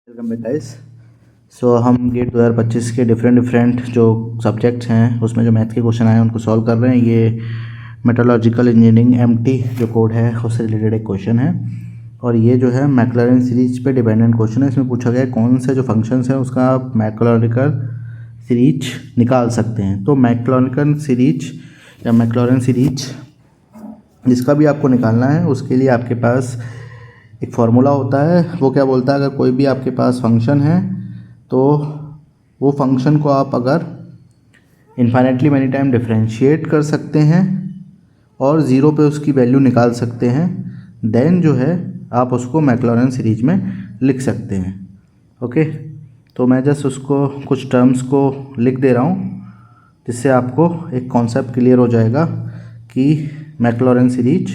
Welcome back guys. सो हम gate 2025 के different जो सब्जेक्ट्स हैं उसमें जो मैथ के क्वेश्चन आए हैं उनको सॉल्व कर रहे हैं। ये मेटलर्जिकल इंजीनियरिंग एमटी जो कोड है उससे रिलेटेड एक क्वेश्चन है और ये जो है मैक्लॉरिन सीरीज पे डिपेंडेंट क्वेश्चन है। इसमें पूछा गया है कौन से जो फंक्शंस हैं उसका आप मैक्लॉरिकल सीरीज निकाल सकते हैं। तो मैक्लॉरिकल सीरीज या मैक्लॉरिन सीरीज जिसका भी आपको निकालना है उसके लिए आपके पास एक फार्मूला होता है। वो क्या बोलता है, अगर कोई भी आपके पास फंक्शन है तो वो फंक्शन को आप अगर इन्फाइनेटली मैनी टाइम डिफरेंशिएट कर सकते हैं और ज़ीरो पे उसकी वैल्यू निकाल सकते हैं, देन जो है आप उसको मैक्लॉरिन सीरीज में लिख सकते हैं। ओके, तो मैं जस्ट उसको कुछ टर्म्स को लिख दे रहा हूँ जिससे आपको एक कॉन्सेप्ट क्लियर हो जाएगा कि मैक्लॉरिन सीरीज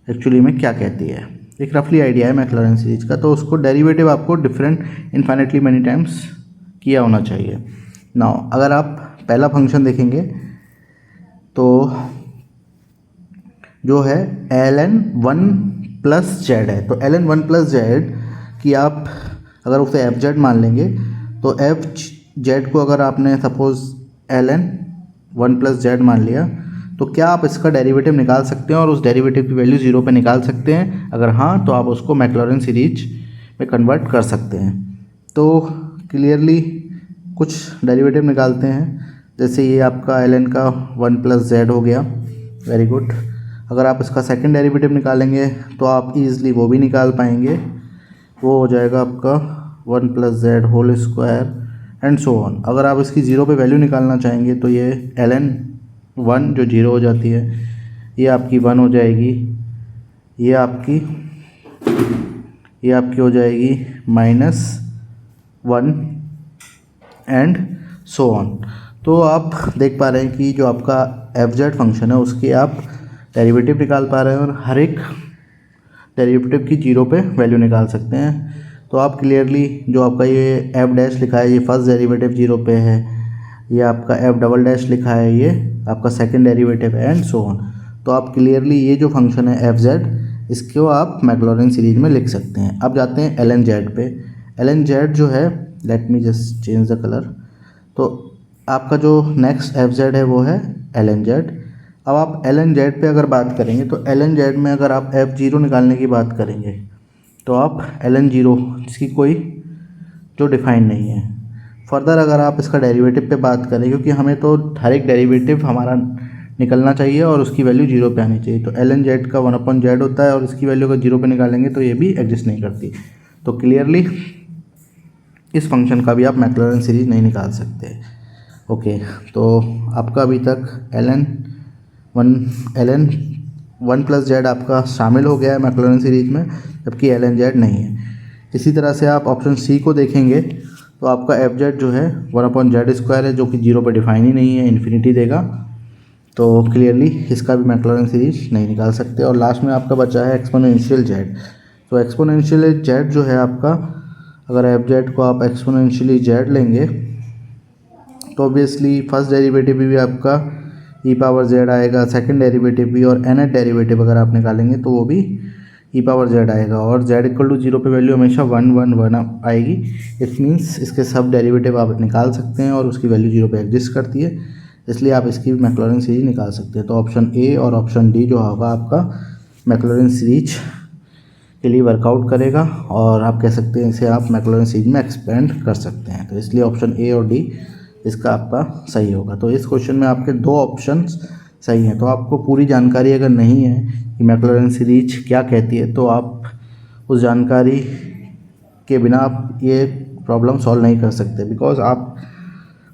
एक्चुअली में क्या कहती है। एक रफली आइडिया है मैक्लॉरिन सीरीज का। तो उसको डेरिवेटिव आपको डिफरेंट इन्फाइनेटली मैनी टाइम्स किया होना चाहिए। नाउ अगर आप पहला फंक्शन देखेंगे तो जो है ln 1 प्लस जेड है। तो ln 1 प्लस जेड की आप अगर उसे एफ जेड मान लेंगे तो एफ जेड को अगर आपने सपोज ln 1 प्लस जेड मान लिया तो क्या आप इसका डेरिवेटिव निकाल सकते हैं और उस डेरिवेटिव की वैल्यू ज़ीरो पे निकाल सकते हैं? अगर हाँ तो आप उसको मैक्लॉरिन सीरीज में कन्वर्ट कर सकते हैं। तो क्लियरली कुछ डेरिवेटिव निकालते हैं। जैसे ये आपका ln का 1 प्लस जेड हो गया, वेरी गुड। अगर आप इसका सेकंड डेरिवेटिव निकालेंगे तो आप ईज़िली वो भी निकाल पाएंगे। वो हो जाएगा आपका 1 plus Z whole square and so on. अगर आप इसकी ज़ीरो पे वैल्यू निकालना चाहेंगे तो ये ln 1 जो जीरो हो जाती है ये आपकी 1 हो जाएगी, ये आपकी हो जाएगी -1 एंड सो ऑन। तो आप देख पा रहे हैं कि जो आपका एफ जेड फंक्शन है उसके आप डेरिवेटिव निकाल पा रहे हैं और हर एक डेरिवेटिव की जीरो पे वैल्यू निकाल सकते हैं। तो आप क्लियरली जो आपका ये एफ डैश लिखा है ये फर्स्ट डेरिवेटिव जीरो पे है, ये आपका एफ डबल डैश लिखा है ये आपका second derivative and so on. तो आप क्लियरली ये जो फंक्शन है एफ जेड इसको आप मैक्लॉरिन सीरीज में लिख सकते हैं। अब जाते हैं एल एन जेड पे। एल एन जेड जो है, let me just change the colour. तो आपका जो नेक्स्ट एफ जेड है वो है एल एन जेड। अब आप एल एन जेड पे अगर बात करेंगे तो एल एन जेड में अगर आप एफ जीरो निकालने की बात करेंगे तो आप एल एन जीरो जिसकी कोई जो डिफाइन नहीं है। फर्दर अगर आप इसका डेरिवेटिव पे बात करें, क्योंकि हमें तो हर एक डेरिवेटिव हमारा निकलना चाहिए और उसकी वैल्यू जीरो पे आनी चाहिए। तो एल एन जेड का 1/z होता है और इसकी वैल्यू अगर जीरो पे निकालेंगे तो ये भी एग्जिस्ट नहीं करती। तो क्लियरली इस फंक्शन का भी आप मैक्लॉरिन सीरीज नहीं निकाल सकते। ओके, तो आपका अभी तक ln 1 प्लस जेड आपका शामिल हो गया है मैक्लॉरिन सीरीज में, जबकि ln जेड नहीं है। इसी तरह से आप ऑप्शन सी को देखेंगे तो आपका एफ जेड जो है 1/z² है जो कि जीरो पे डिफाइन ही नहीं है, इन्फिनिटी देगा। तो क्लियरली इसका भी मैक्लॉरिन सीरीज नहीं निकाल सकते। और लास्ट में आपका बचा है एक्सपोनेंशियल जेड। तो एक्सपोनेंशियल जेड जो है आपका, अगर एफ जेड को आप एक्सपोनेंशियली जेड लेंगे तो ऑब्वियसली फर्स्ट डेरिवेटिव भी आपका ई पावर जेड आएगा, सेकंड डेरिवेटिव भी, और nth डेरिवेटिव अगर आप निकालेंगे तो वो भी ई पावर जेड आएगा। और जेड इक्वल टू जीरो पे वैल्यू हमेशा 1 1 1 आएगी। इट मीन्स इसके सब डेरिवेटिव आप निकाल सकते हैं और उसकी वैल्यू जीरो पे एग्जिस्ट करती है, इसलिए आप इसकी भी मैक्लॉरिन सीरीज निकाल सकते हैं। तो ऑप्शन ए और ऑप्शन डी जो होगा आपका मैक्लॉरिन सीरीज के लिए वर्कआउट करेगा और आप कह सकते हैं इसे आप मैक्लॉरिन सीरीज में एक्सपेंड कर सकते हैं। तो इसलिए ऑप्शन ए और डी इसका आपका सही होगा। तो इस क्वेश्चन में आपके दो ऑप्शंस सही हैं। तो आपको पूरी जानकारी अगर नहीं है कि मैक्लॉरिन सीरीज क्या कहती है तो आप उस जानकारी के बिना आप ये प्रॉब्लम सॉल्व नहीं कर सकते, बिकॉज आप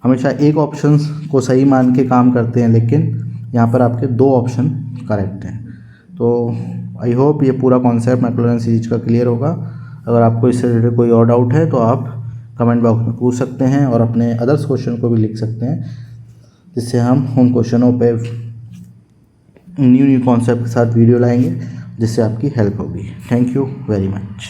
हमेशा एक ऑप्शन को सही मान के काम करते हैं, लेकिन यहाँ पर आपके दो ऑप्शन करेक्ट हैं। तो आई होप ये पूरा कॉन्सेप्ट मैक्लॉरिन सीरीज का क्लियर होगा। अगर आपको इससे रिलेटेड कोई और डाउट है तो आप कमेंट बॉक्स में पूछ सकते हैं और अपने अदर्स क्वेश्चन को भी लिख सकते हैं, जिससे हम उन क्वेश्चनों पे न्यू कॉन्सेप्ट के साथ वीडियो लाएंगे जिससे आपकी हेल्प होगी। Thank you very much.